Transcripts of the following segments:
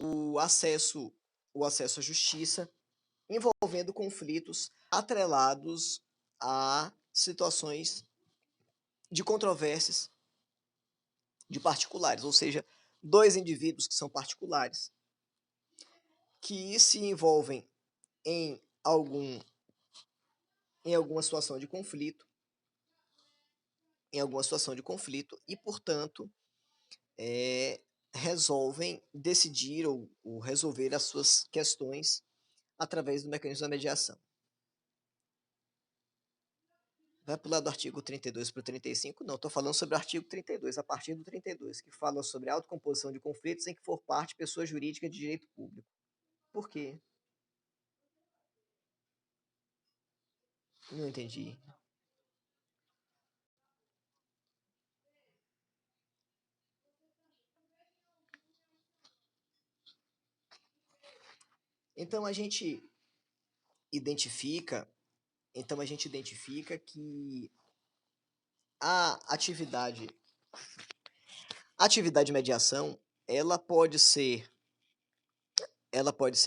o acesso, o acesso à justiça envolvendo conflitos atrelados a situações de controvérsias de particulares, ou seja, dois indivíduos que são particulares, que se envolvem em algum em alguma situação de conflito, e, portanto, é, resolvem decidir ou resolver as suas questões através do mecanismo da mediação. Vai pular do artigo 32 para o 35? Não, estou falando sobre o artigo 32, a partir do 32, que fala sobre a autocomposição de conflitos em que for parte pessoa jurídica de direito público. Por quê? Não entendi. Então a gente identifica, que a atividade de mediação, ela pode ser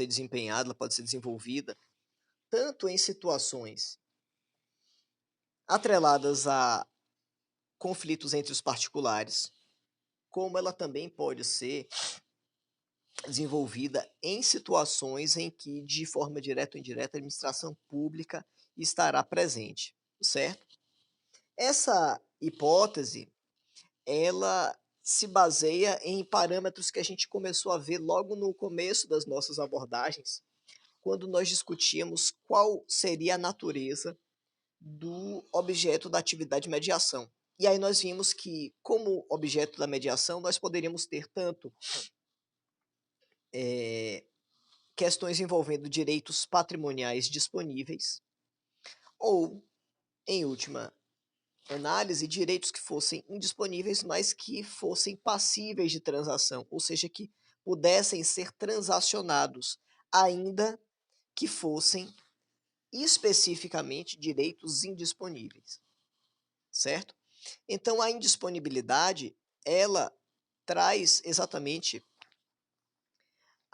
desempenhada, ela pode ser desenvolvida tanto em situações atreladas a conflitos entre os particulares, como ela também pode ser desenvolvida em situações em que, de forma direta ou indireta, a administração pública estará presente, certo? Essa hipótese, ela se baseia em parâmetros que a gente começou a ver logo no começo das nossas abordagens, quando nós discutíamos qual seria a natureza do objeto da atividade de mediação. E aí nós vimos que, como objeto da mediação, nós poderíamos ter tanto questões envolvendo direitos patrimoniais disponíveis, ou, em última análise, direitos que fossem indisponíveis, mas que fossem passíveis de transação, ou seja, que pudessem ser transacionados, ainda que fossem especificamente direitos indisponíveis, certo? Então, a indisponibilidade, ela traz exatamente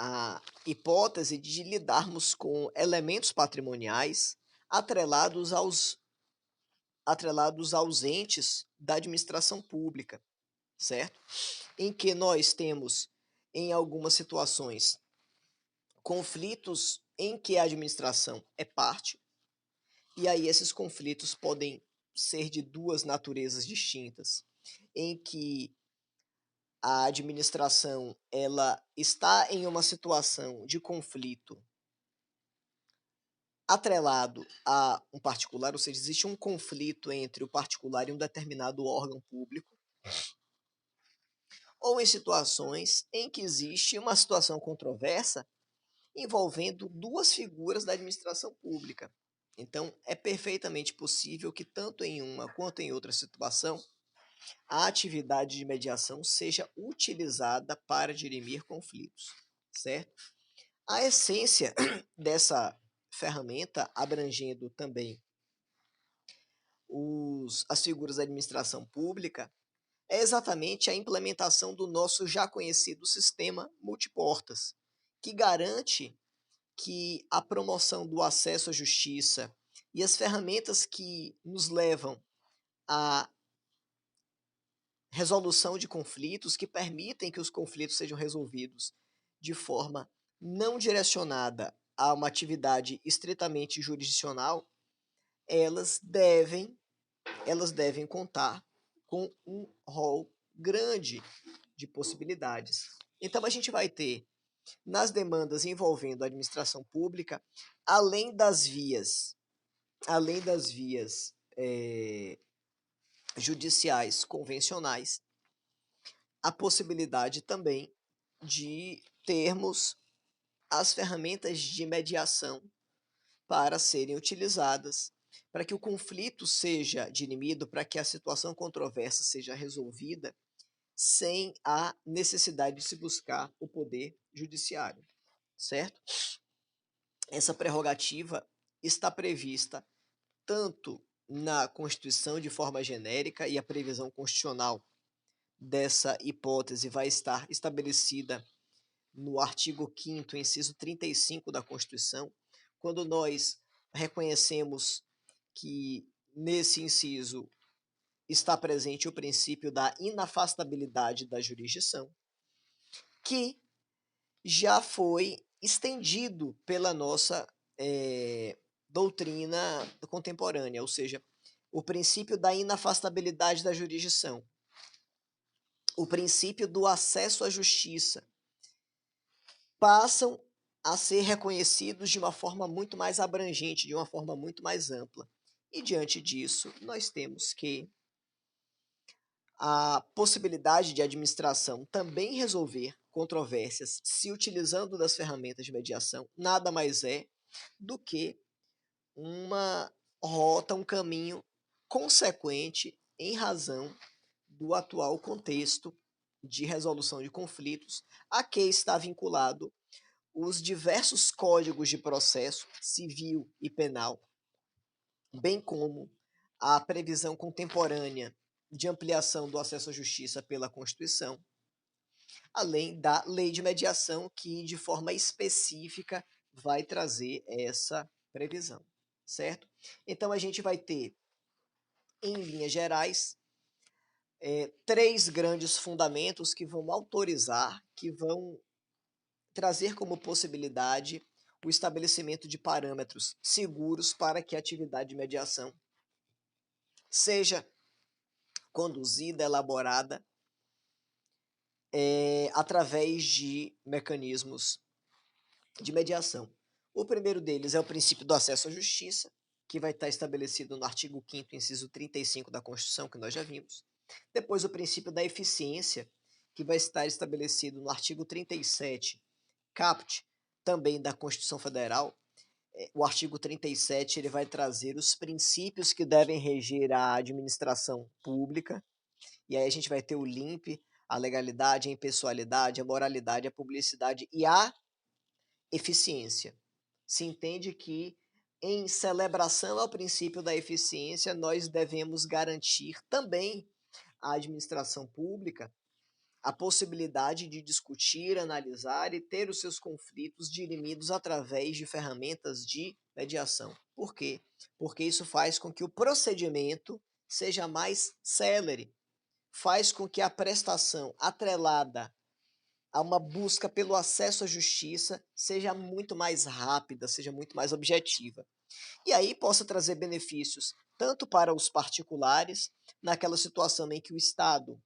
a hipótese de lidarmos com elementos patrimoniais atrelados aos entes da administração pública, certo? Em que nós temos, em algumas situações, conflitos em que a administração é parte, e aí esses conflitos podem ser de duas naturezas distintas, em que a administração ela está em uma situação de conflito atrelado a um particular, ou seja, existe um conflito entre o particular e um determinado órgão público, ou em situações em que existe uma situação controversa envolvendo duas figuras da administração pública. Então, é perfeitamente possível que, tanto em uma quanto em outra situação, a atividade de mediação seja utilizada para dirimir conflitos, certo? A essência dessa ferramenta, abrangendo também as figuras da administração pública, é exatamente a implementação do nosso já conhecido sistema multiportas, que garante que a promoção do acesso à justiça e as ferramentas que nos levam à resolução de conflitos, que permitem que os conflitos sejam resolvidos de forma não direcionada a uma atividade estritamente jurisdicional, elas devem, elas devem contar com um rol grande de possibilidades. Então a gente vai ter, nas demandas envolvendo a administração pública, além das vias, judiciais convencionais, a possibilidade também de termos as ferramentas de mediação para serem utilizadas, para que o conflito seja dirimido, para que a situação controversa seja resolvida sem a necessidade de se buscar o poder judiciário, certo? Essa prerrogativa está prevista tanto na Constituição de forma genérica, e a previsão constitucional dessa hipótese vai estar estabelecida no artigo 5º, inciso 35 da Constituição, quando nós reconhecemos que nesse inciso está presente o princípio da inafastabilidade da jurisdição, que já foi estendido pela nossa doutrina contemporânea, ou seja, o princípio da inafastabilidade da jurisdição, o princípio do acesso à justiça, passam a ser reconhecidos de uma forma muito mais abrangente, de uma forma muito mais ampla. E diante disso, nós temos que a possibilidade de administração também resolver controvérsias se utilizando das ferramentas de mediação nada mais é do que uma rota, um caminho consequente em razão do atual contexto de resolução de conflitos a que está vinculado os diversos códigos de processo civil e penal, bem como a previsão contemporânea de ampliação do acesso à justiça pela Constituição, além da lei de mediação, que de forma específica vai trazer essa previsão, certo? Então a gente vai ter, em linhas gerais, três grandes fundamentos que vão autorizar, que vão trazer como possibilidade o estabelecimento de parâmetros seguros para que a atividade de mediação seja conduzida, elaborada através de mecanismos de mediação. O primeiro deles é o princípio do acesso à justiça, que vai estar estabelecido no artigo 5º, inciso 35 da Constituição, que nós já vimos. Depois, o princípio da eficiência, que vai estar estabelecido no artigo 37, caput, também da Constituição Federal. O artigo 37 ele vai trazer os princípios que devem reger a administração pública, e aí a gente vai ter o LIMP, a legalidade, a impessoalidade, a moralidade, a publicidade e a eficiência. Se entende que, em celebração ao princípio da eficiência, nós devemos garantir também à administração pública a possibilidade de discutir, analisar e ter os seus conflitos dirimidos através de ferramentas de mediação. Por quê? Porque isso faz com que o procedimento seja mais célere, faz com que a prestação atrelada a uma busca pelo acesso à justiça seja muito mais rápida, seja muito mais objetiva. E aí possa trazer benefícios tanto para os particulares, naquela situação em que o Estado,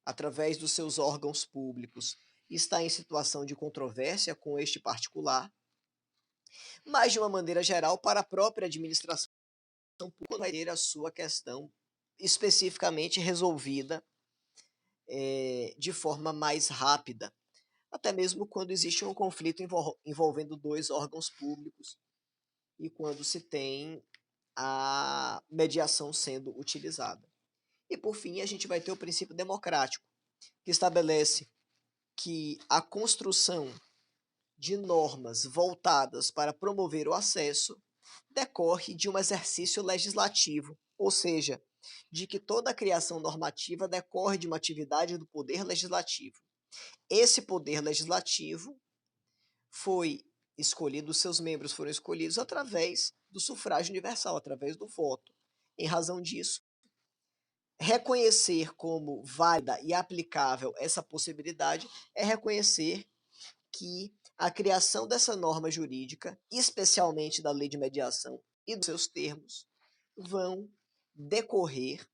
através dos seus órgãos públicos, está em situação de controvérsia com este particular, mas de uma maneira geral para a própria administração pública vai ter a sua questão especificamente resolvida de forma mais rápida, até mesmo quando existe um conflito envolvendo dois órgãos públicos e quando se tem a mediação sendo utilizada. E por fim, a gente vai ter o princípio democrático, que estabelece que a construção de normas voltadas para promover o acesso decorre de um exercício legislativo, ou seja, de que toda a criação normativa decorre de uma atividade do poder legislativo. Esse poder legislativo foi escolhido, seus membros foram escolhidos através do sufrágio universal, através do voto. Em razão disso, reconhecer como válida e aplicável essa possibilidade é reconhecer que a criação dessa norma jurídica, especialmente da lei de mediação e dos seus termos, vão decorrer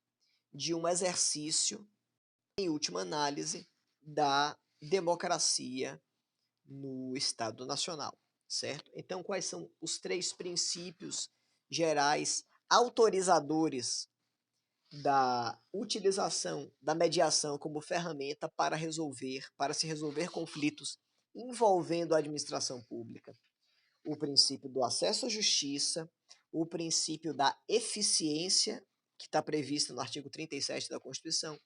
de um exercício, em última análise, da democracia no Estado Nacional, certo? Então, quais são os três princípios gerais autorizadores da utilização da mediação como ferramenta para se resolver conflitos envolvendo a administração pública? O princípio do acesso à justiça, o princípio da eficiência, que está previsto no artigo 37 da Constituição,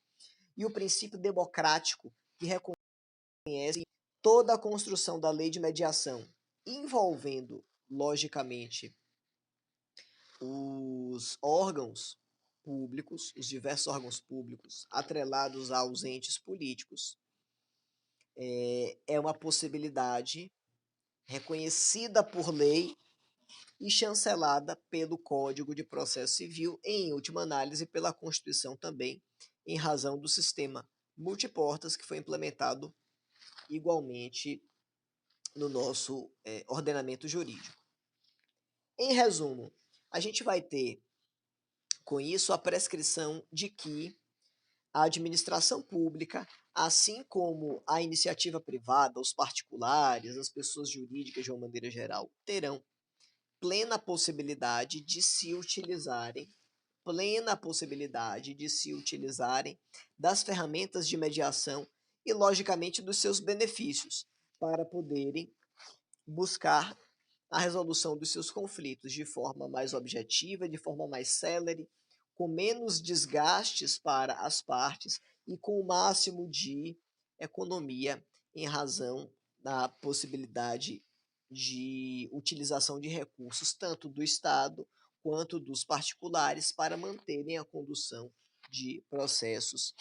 e o princípio democrático, que reconhece toda a construção da lei de mediação, envolvendo, logicamente, os órgãos públicos, os diversos órgãos públicos atrelados aos entes políticos, é uma possibilidade reconhecida por lei e chancelada pelo Código de Processo Civil, e, em última análise, pela Constituição também, em razão do sistema multiportas que foi implementado igualmente no nosso ordenamento jurídico. Em resumo, a gente vai ter, com isso, a prescrição de que a administração pública, assim como a iniciativa privada, os particulares, as pessoas jurídicas de uma maneira geral, terão plena possibilidade de se utilizarem das ferramentas de mediação e, logicamente, dos seus benefícios para poderem buscar a resolução dos seus conflitos de forma mais objetiva, de forma mais célere, com menos desgastes para as partes e com o máximo de economia em razão da possibilidade de utilização de recursos tanto do Estado quanto dos particulares para manterem a condução de processos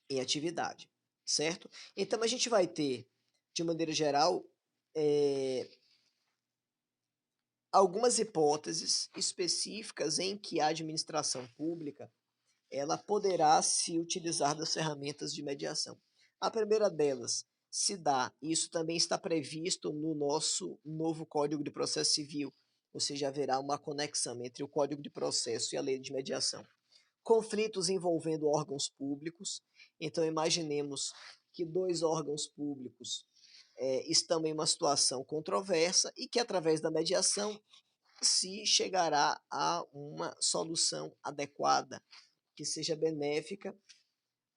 em atividade, certo? Então a gente vai ter, de maneira geral, algumas hipóteses específicas em que a administração pública ela poderá se utilizar das ferramentas de mediação. A primeira delas se dá, e isso também está previsto no nosso novo Código de Processo Civil, ou seja, haverá uma conexão entre o Código de Processo e a Lei de Mediação. Conflitos envolvendo órgãos públicos, então imaginemos que dois órgãos públicos estão em uma situação controversa e que, através da mediação, se chegará a uma solução adequada, que seja benéfica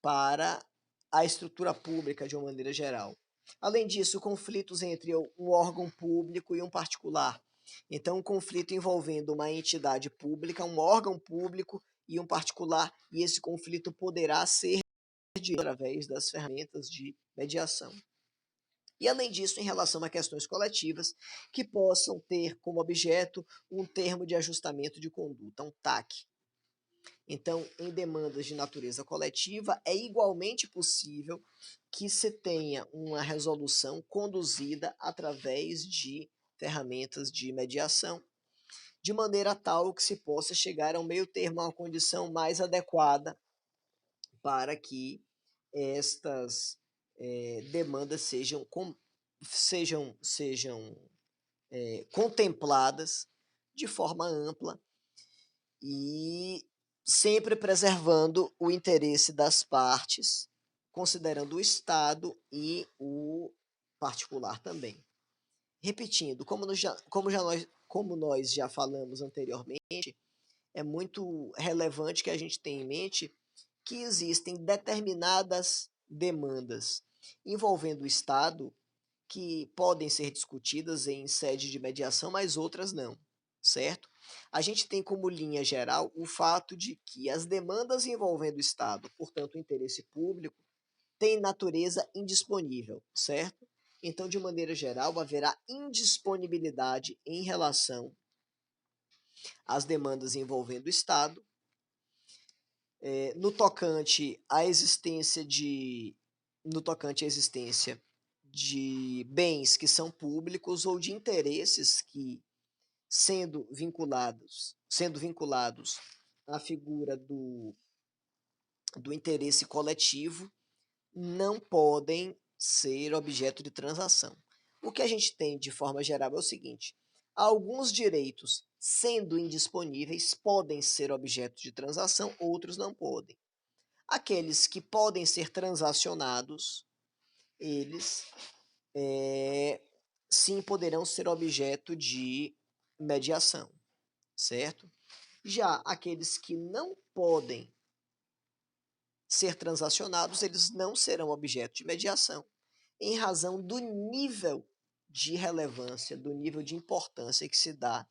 para a estrutura pública de uma maneira geral. Além disso, conflitos entre um órgão público e um particular. Então, um conflito envolvendo uma entidade pública, um órgão público e um particular, e esse conflito poderá ser através das ferramentas de mediação. E, além disso, em relação a questões coletivas que possam ter como objeto um termo de ajustamento de conduta, um TAC. Então, em demandas de natureza coletiva, é igualmente possível que se tenha uma resolução conduzida através de ferramentas de mediação, de maneira tal que se possa chegar a um meio termo, a uma condição mais adequada para que estas demandas sejam contempladas de forma ampla e sempre preservando o interesse das partes, considerando o Estado e o particular também. Repetindo, como nós já falamos anteriormente, é muito relevante que a gente tenha em mente que existem determinadas demandas envolvendo o Estado que podem ser discutidas em sede de mediação, mas outras não, certo? A gente tem como linha geral o fato de que as demandas envolvendo o Estado, portanto o interesse público, têm natureza indisponível, certo? Então, de maneira geral, haverá indisponibilidade em relação às demandas envolvendo o Estado, no tocante à existência de bens que são públicos ou de interesses que, sendo vinculados à figura do interesse coletivo, não podem ser objeto de transação. O que a gente tem de forma geral é o seguinte: alguns direitos, sendo indisponíveis, podem ser objeto de transação, outros não podem. Aqueles que podem ser transacionados, eles sim poderão ser objeto de mediação, certo? Já aqueles que não podem ser transacionados, eles não serão objeto de mediação, em razão do nível de relevância, do nível de importância que se dá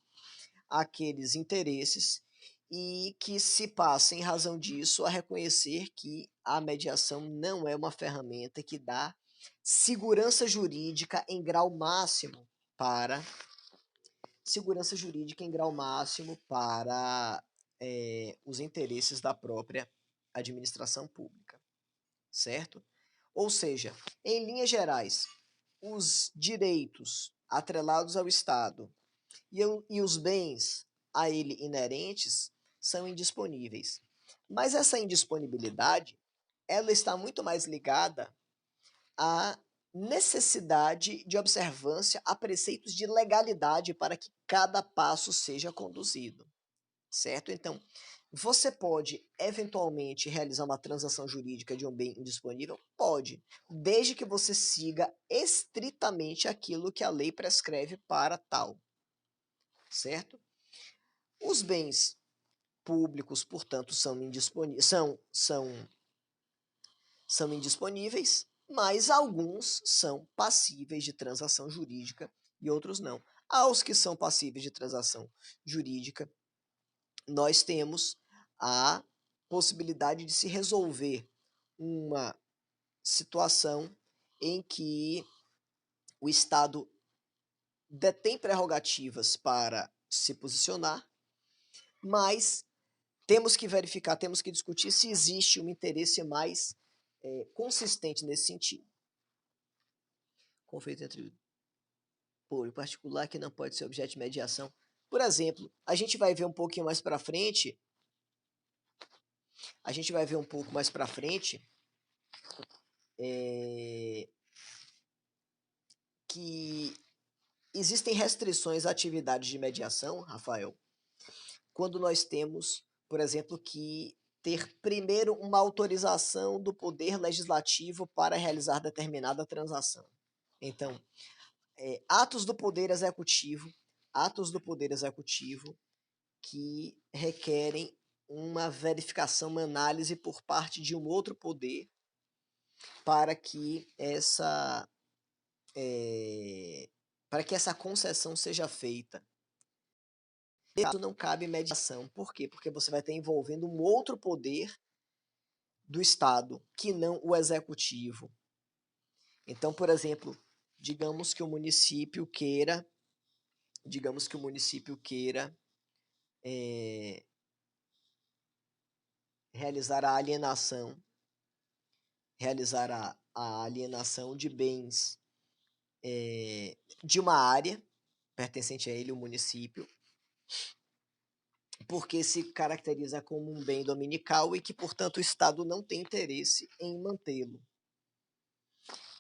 àqueles interesses e que se passa, em razão disso, a reconhecer que a mediação não é uma ferramenta que dá segurança jurídica em grau máximo para os interesses da própria administração pública, certo? Ou seja, em linhas gerais, os direitos atrelados ao Estado e os bens a ele inerentes são indisponíveis. Mas essa indisponibilidade, ela está muito mais ligada à necessidade de observância a preceitos de legalidade para que cada passo seja conduzido, certo? Então, você pode eventualmente realizar uma transação jurídica de um bem indisponível? Pode, desde que você siga estritamente aquilo que a lei prescreve para tal, certo? Os bens públicos, portanto, são indisponíveis, mas alguns são passíveis de transação jurídica e outros não. Aos que são passíveis de transação jurídica, nós temos a possibilidade de se resolver uma situação em que o Estado detém prerrogativas para se posicionar, mas temos que verificar, temos que discutir se existe um interesse mais consistente nesse sentido. Conflito entre público e particular que não pode ser objeto de mediação. Por exemplo, a gente vai ver um pouquinho mais para frente, que existem restrições à atividade de mediação, Rafael, quando nós temos, por exemplo, que ter primeiro uma autorização do Poder Legislativo para realizar determinada transação. Então, atos do Poder Executivo que requerem uma verificação, uma análise por parte de um outro poder para que essa concessão seja feita. Isso não cabe mediação. Por quê? Porque você vai estar envolvendo um outro poder do Estado, que não o executivo. Então, por exemplo, digamos que o município queira realizar a alienação de bens de uma área pertencente a ele, o município, porque se caracteriza como um bem dominical e que, portanto, o Estado não tem interesse em mantê-lo.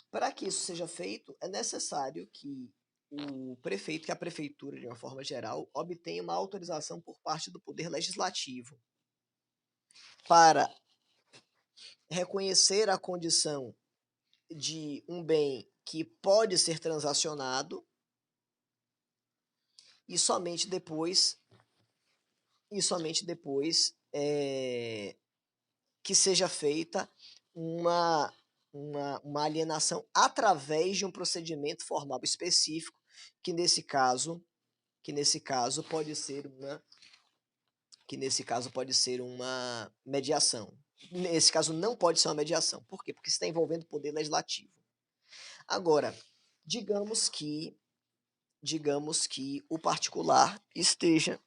Para que isso seja feito, é necessário que o prefeito, que a prefeitura, de uma forma geral, obtenha uma autorização por parte do Poder Legislativo para reconhecer a condição de um bem que pode ser transacionado e somente depois que seja feita uma alienação através de um procedimento formal específico, que nesse caso pode ser uma mediação. Nesse caso não pode ser uma mediação. Por quê? Porque está envolvendo o poder legislativo. Agora, digamos que o particular esteja,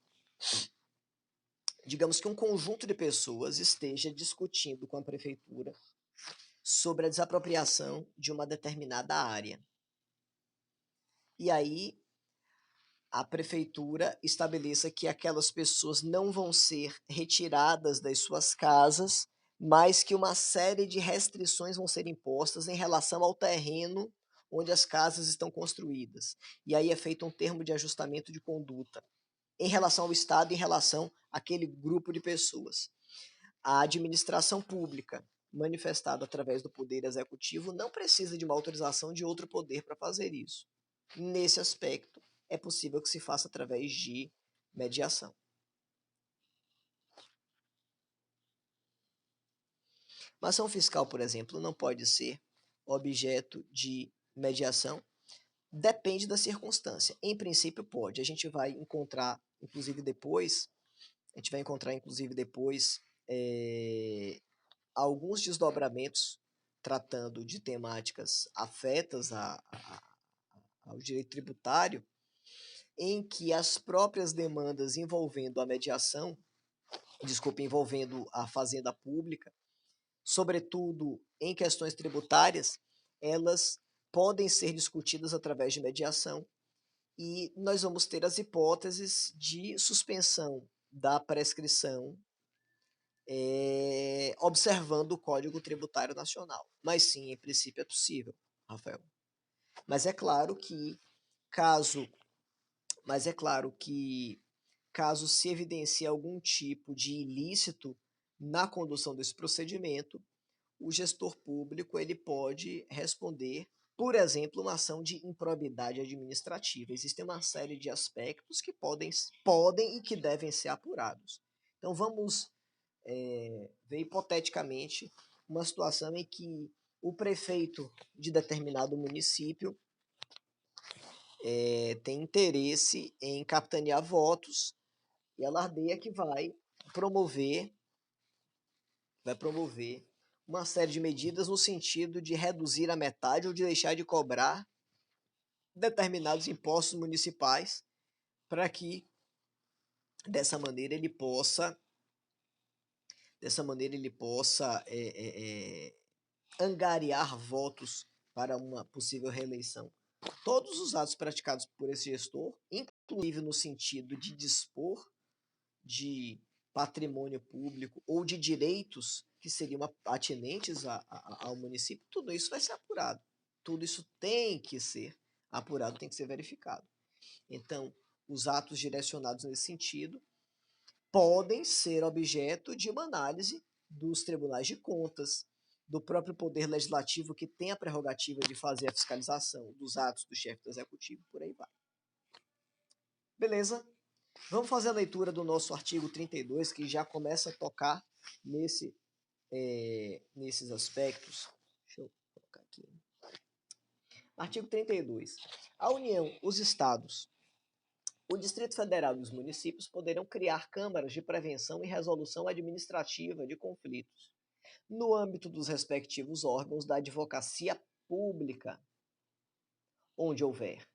digamos que um conjunto de pessoas esteja discutindo com a prefeitura sobre a desapropriação de uma determinada área. E aí a prefeitura estabeleça que aquelas pessoas não vão ser retiradas das suas casas, mas que uma série de restrições vão ser impostas em relação ao terreno onde as casas estão construídas. E aí é feito um termo de ajustamento de conduta em relação ao Estado, em relação àquele grupo de pessoas. A administração pública, manifestada através do Poder Executivo, não precisa de uma autorização de outro poder para fazer isso. Nesse aspecto, é possível que se faça através de mediação. Uma ação fiscal, por exemplo, não pode ser objeto de mediação. Depende da circunstância. Em princípio, pode. A gente vai encontrar, inclusive depois, alguns desdobramentos tratando de temáticas afetas ao direito tributário, em que as próprias demandas envolvendo a fazenda pública, sobretudo em questões tributárias, elas podem ser discutidas através de mediação e nós vamos ter as hipóteses de suspensão da prescrição observando o Código Tributário Nacional. Mas sim, em princípio é possível, Rafael. Mas é claro que caso caso se evidencie algum tipo de ilícito na condução desse procedimento, o gestor público ele pode responder, por exemplo, uma ação de improbidade administrativa. Existem uma série de aspectos que podem e que devem ser apurados. Então vamos ver hipoteticamente uma situação em que o prefeito de determinado município tem interesse em capitanear votos e alardeia que vai promover uma série de medidas no sentido de reduzir a metade ou de deixar de cobrar determinados impostos municipais para que dessa maneira ele possa angariar votos para uma possível reeleição. Todos os atos praticados por esse gestor, inclusive no sentido de dispor de patrimônio público ou de direitos que seriam atinentes ao município, tudo isso vai ser apurado. Tudo isso tem que ser apurado, tem que ser verificado. Então, os atos direcionados nesse sentido podem ser objeto de uma análise dos tribunais de contas, do próprio Poder Legislativo, que tem a prerrogativa de fazer a fiscalização dos atos do chefe do Executivo, por aí vai. Beleza? Vamos fazer a leitura do nosso artigo 32, que já começa a tocar nesses aspectos. Deixa eu colocar aqui. Artigo 32. A União, os Estados, o Distrito Federal e os municípios poderão criar câmaras de prevenção e resolução administrativa de conflitos no âmbito dos respectivos órgãos da advocacia pública, onde houver.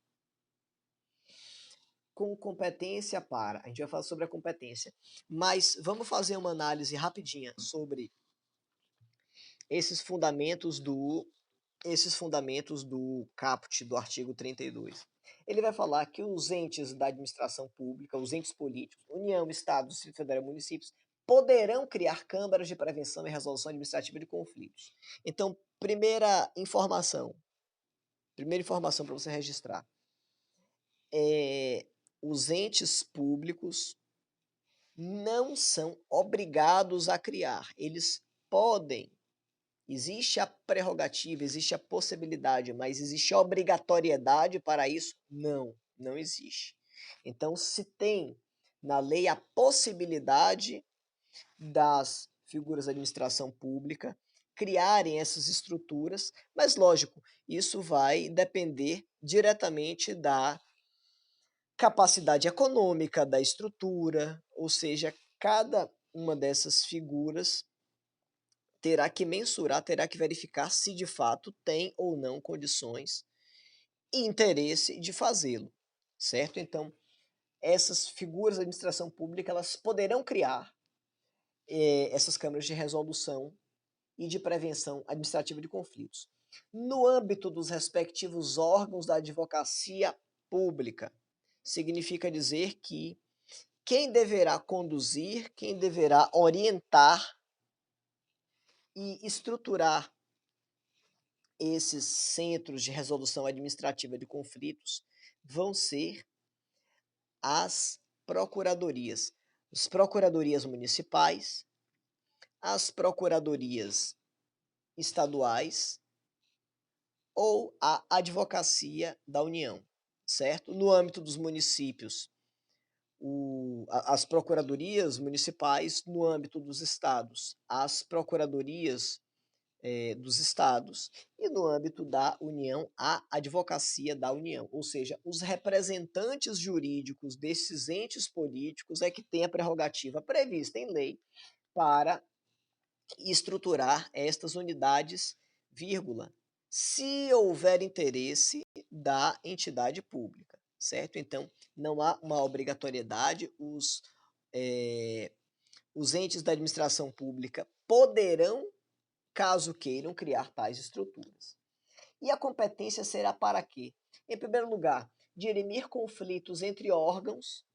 Com competência para. A gente vai falar sobre a competência. Mas vamos fazer uma análise rapidinha sobre esses fundamentos do caput do artigo 32. Ele vai falar que os entes da administração pública, os entes políticos, União, Estado, Distrito Federal e municípios, poderão criar câmaras de prevenção e resolução administrativa de conflitos. Então, primeira informação para você registrar. Os entes públicos não são obrigados a criar. Eles podem. Existe a prerrogativa, existe a possibilidade, mas existe a obrigatoriedade para isso? Não, não existe. Então, se tem na lei a possibilidade das figuras da administração pública criarem essas estruturas, mas lógico, isso vai depender diretamente da capacidade econômica, da estrutura, ou seja, cada uma dessas figuras terá que mensurar, terá que verificar se de fato tem ou não condições e interesse de fazê-lo, certo? Então, essas figuras da administração pública, elas poderão criar essas câmaras de resolução e de prevenção administrativa de conflitos. No âmbito dos respectivos órgãos da advocacia pública, significa dizer que quem deverá conduzir, quem deverá orientar e estruturar esses centros de resolução administrativa de conflitos vão ser as procuradorias. As procuradorias municipais, as procuradorias estaduais ou a advocacia da União, certo? No âmbito dos municípios, as procuradorias municipais, no âmbito dos estados, as procuradorias dos estados, e no âmbito da União, a advocacia da União, ou seja, os representantes jurídicos desses entes políticos é que têm a prerrogativa prevista em lei para estruturar estas unidades, vírgula, se houver interesse da entidade pública, certo? Então, não há uma obrigatoriedade, os entes da administração pública poderão caso queiram criar tais estruturas. E a competência será para quê? Em primeiro lugar, dirimir conflitos entre órgãos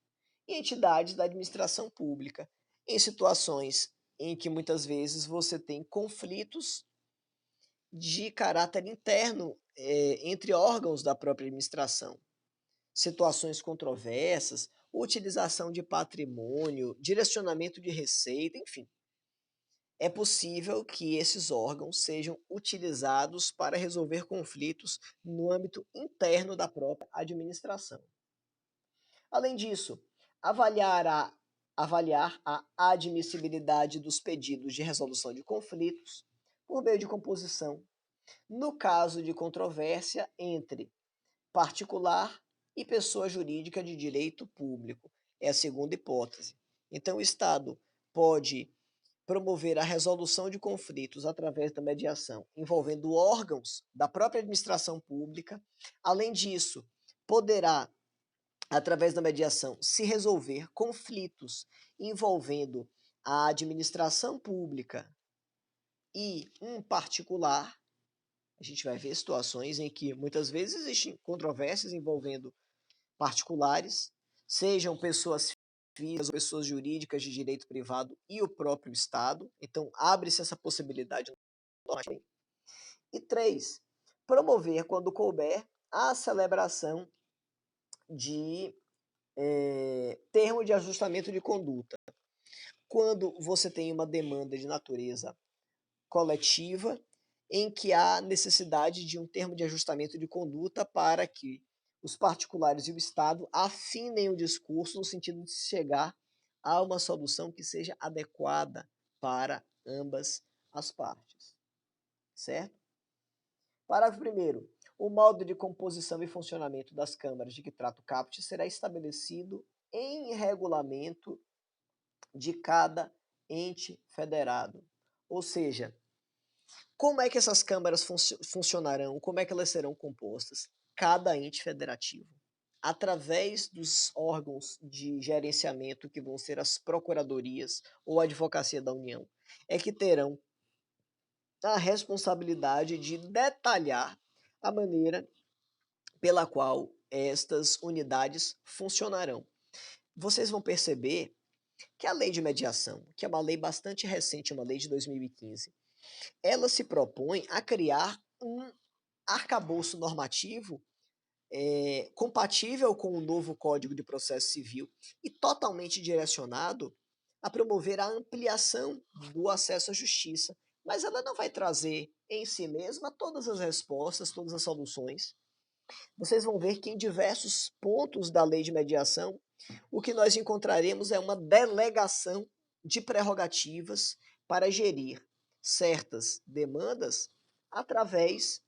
e entidades da administração pública, em situações em que muitas vezes você tem conflitos de caráter interno entre órgãos da própria administração, situações controversas, utilização de patrimônio, direcionamento de receita, enfim. É possível que esses órgãos sejam utilizados para resolver conflitos no âmbito interno da própria administração. Além disso, avaliar a admissibilidade dos pedidos de resolução de conflitos por meio de composição, no caso de controvérsia entre particular e pessoa jurídica de direito público. É a segunda hipótese. Então, o Estado pode promover a resolução de conflitos através da mediação envolvendo órgãos da própria administração pública. Além disso, poderá, através da mediação, se resolver conflitos envolvendo a administração pública e um particular. A gente vai ver situações em que muitas vezes existem controvérsias envolvendo particulares, sejam pessoas físicas ou pessoas jurídicas de direito privado e o próprio Estado. Então, abre-se essa possibilidade. E 3, promover, quando couber, a celebração de termo de ajustamento de conduta. Quando você tem uma demanda de natureza coletiva, em que há necessidade de um termo de ajustamento de conduta para que os particulares e o Estado afinem o discurso no sentido de chegar a uma solução que seja adequada para ambas as partes. Certo? Parágrafo 1º. O modo de composição e funcionamento das câmaras de que trata o caput será estabelecido em regulamento de cada ente federado. Ou seja, como é que essas câmaras funcionarão? Como é que elas serão compostas? Cada ente federativo, através dos órgãos de gerenciamento, que vão ser as procuradorias ou a advocacia da União, é que terão a responsabilidade de detalhar a maneira pela qual estas unidades funcionarão. Vocês vão perceber que a lei de mediação, que é uma lei bastante recente, uma lei de 2015, ela se propõe a criar um arcabouço normativo compatível com o novo Código de Processo Civil e totalmente direcionado a promover a ampliação do acesso à justiça. Mas ela não vai trazer em si mesma todas as respostas, todas as soluções. Vocês vão ver que em diversos pontos da lei de mediação, o que nós encontraremos é uma delegação de prerrogativas para gerir certas demandas através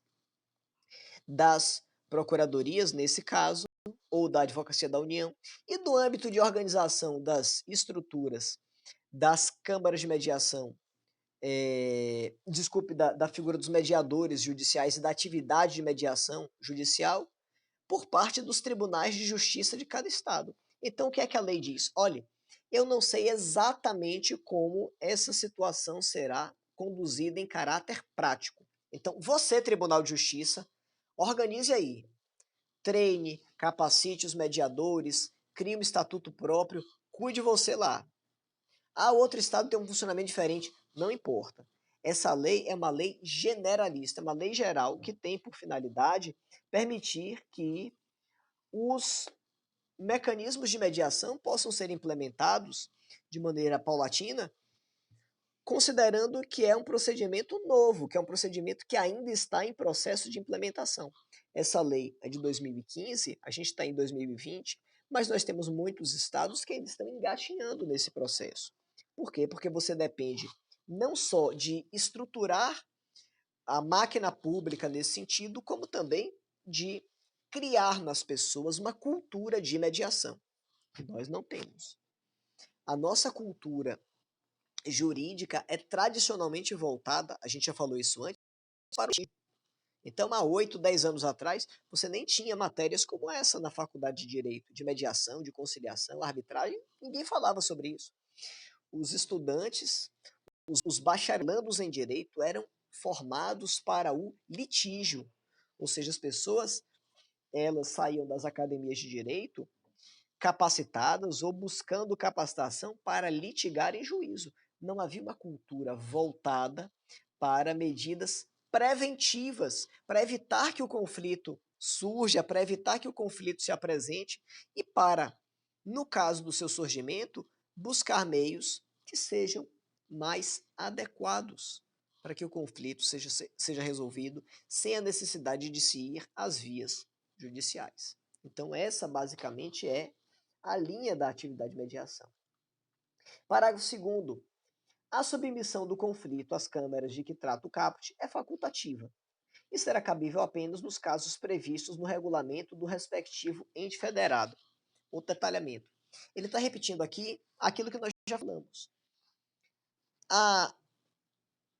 das procuradorias, nesse caso, ou da Advocacia da União, e do âmbito de organização das estruturas das câmaras de mediação, da figura dos mediadores judiciais e da atividade de mediação judicial, por parte dos tribunais de justiça de cada estado. Então, o que é que a lei diz? Olha, eu não sei exatamente como essa situação será conduzida em caráter prático. Então, você, Tribunal de Justiça, organize aí, treine, capacite os mediadores, crie um estatuto próprio, cuide você lá. Outro estado tem um funcionamento diferente, não importa. Essa lei é uma lei generalista, uma lei geral que tem por finalidade permitir que os mecanismos de mediação possam ser implementados de maneira paulatina, considerando que é um procedimento novo, que é um procedimento que ainda está em processo de implementação. Essa lei é de 2015, a gente está em 2020, mas nós temos muitos estados que ainda estão engatinhando nesse processo. Por quê? Porque você depende não só de estruturar a máquina pública nesse sentido, como também de criar nas pessoas uma cultura de mediação, que nós não temos. A nossa cultura jurídica é tradicionalmente voltada, a gente já falou isso antes, para o time. Então, há 8, 10 anos atrás, você nem tinha matérias como essa na faculdade de Direito, de mediação, de conciliação, arbitragem, ninguém falava sobre isso. Os estudantes, os bacharandos em Direito eram formados para o litígio, ou seja, as pessoas elas saíam das academias de direito capacitadas ou buscando capacitação para litigar em juízo. Não havia uma cultura voltada para medidas preventivas, para evitar que o conflito surja, para evitar que o conflito se apresente e para, no caso do seu surgimento, buscar meios que sejam mais adequados para que o conflito seja resolvido sem a necessidade de se ir às vias judiciais. Então, essa basicamente é a linha da atividade de mediação. Parágrafo 2º. A submissão do conflito às câmaras de que trata o caput é facultativa e será cabível apenas nos casos previstos no regulamento do respectivo ente federado. Outro detalhamento. Ele está repetindo aqui aquilo que nós já falamos. A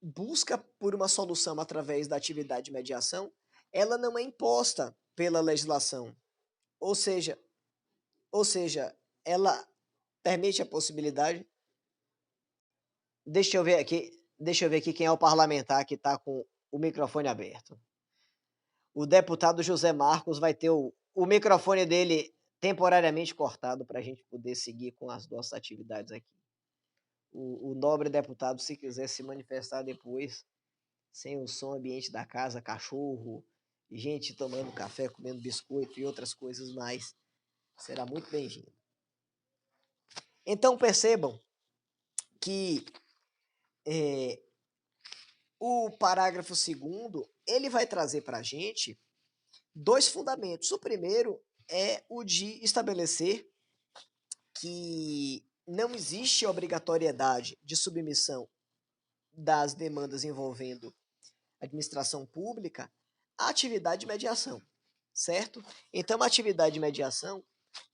busca por uma solução através da atividade de mediação, ela não é imposta pela legislação. Ou seja, ela permite a possibilidade. Deixa eu ver aqui quem é o parlamentar que está com o microfone aberto. O deputado José Marcos vai ter o microfone dele temporariamente cortado para a gente poder seguir com as nossas atividades aqui. O nobre deputado, se quiser se manifestar depois, sem o som ambiente da casa, cachorro, gente tomando café, comendo biscoito e outras coisas mais, será muito bem-vindo. Então percebam que o parágrafo 2º, ele vai trazer para a gente dois fundamentos. O primeiro é o de estabelecer que não existe obrigatoriedade de submissão das demandas envolvendo administração pública à âmbito de mediação, certo? Então, a atividade de mediação,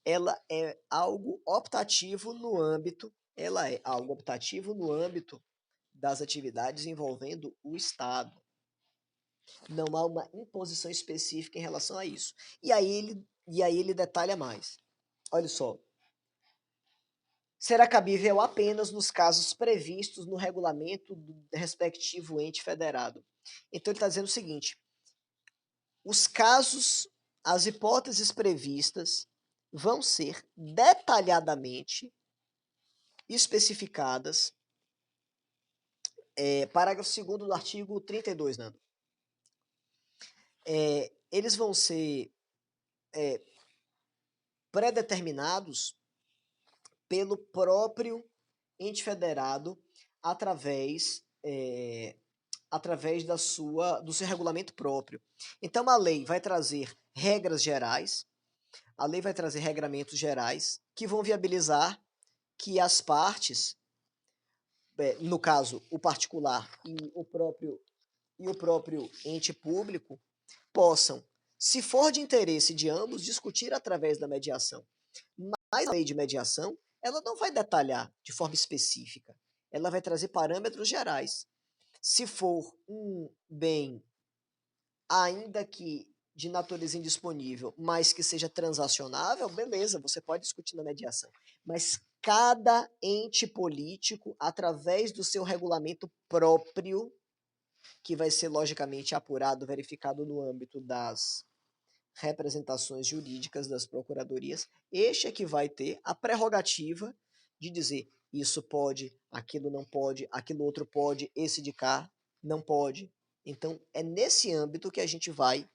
ela é algo optativo no âmbito das atividades envolvendo o Estado. Não há uma imposição específica em relação a isso. E aí ele detalha mais. Olha só. Será cabível apenas nos casos previstos no regulamento do respectivo ente federado. Então ele está dizendo o seguinte: os casos, as hipóteses previstas vão ser detalhadamente especificadas. Parágrafo 2º do artigo 32, Nando. Eles vão ser predeterminados pelo próprio ente federado através do seu regulamento próprio. Então, a lei vai trazer regras gerais, a lei vai trazer regramentos gerais que vão viabilizar que as partes, no caso, o particular e o próprio ente público, possam, se for de interesse de ambos, discutir através da mediação. Mas a lei de mediação, ela não vai detalhar de forma específica, ela vai trazer parâmetros gerais. Se for um bem, ainda que de natureza indisponível, mas que seja transacionável, beleza, você pode discutir na mediação. Mas cada ente político, através do seu regulamento próprio, que vai ser logicamente apurado, verificado no âmbito das representações jurídicas das procuradorias, este é que vai ter a prerrogativa de dizer isso pode, aquilo não pode, aquilo outro pode, esse de cá não pode. Então, é nesse âmbito que a gente vai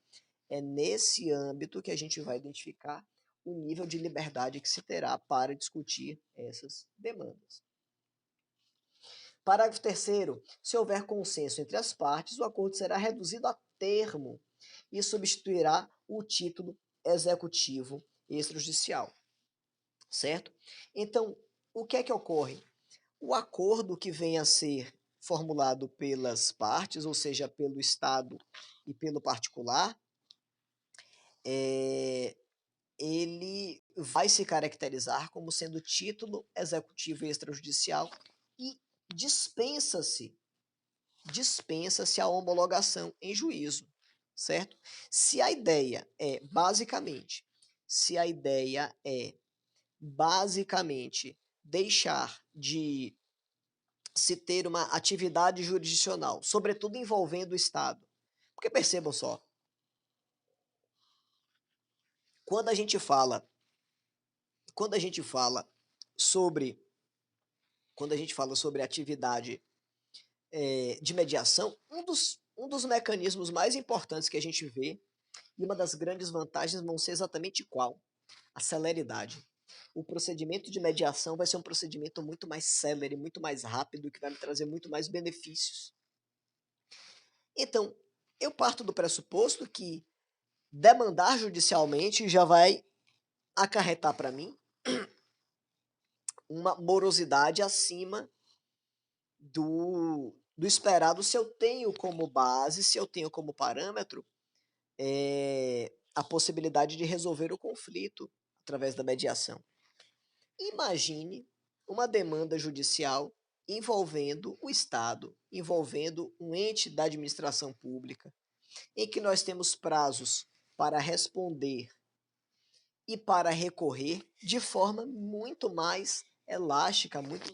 identificar o nível de liberdade que se terá para discutir essas demandas. Parágrafo 3º. Se houver consenso entre as partes, o acordo será reduzido a termo e substituirá o título executivo extrajudicial. Certo? Então, o que é que ocorre? O acordo que venha a ser formulado pelas partes, ou seja, pelo Estado e pelo particular, ele vai se caracterizar como sendo título executivo extrajudicial e dispensa-se a homologação em juízo, certo? Se a ideia é basicamente deixar de se ter uma atividade jurisdicional, sobretudo envolvendo o Estado. Porque percebam só, quando a gente fala, quando a gente fala sobre, quando a gente fala sobre atividade de mediação, um dos mecanismos mais importantes que a gente vê, e uma das grandes vantagens vão ser exatamente qual? A celeridade. O procedimento de mediação vai ser um procedimento muito mais célere, muito mais rápido, que vai me trazer muito mais benefícios. Então, eu parto do pressuposto que demandar judicialmente já vai acarretar para mim uma morosidade acima do esperado se eu tenho como base, se eu tenho como parâmetro a possibilidade de resolver o conflito através da mediação. Imagine uma demanda judicial envolvendo o Estado, envolvendo um ente da administração pública, em que nós temos prazos para responder e para recorrer de forma muito mais elástica, muito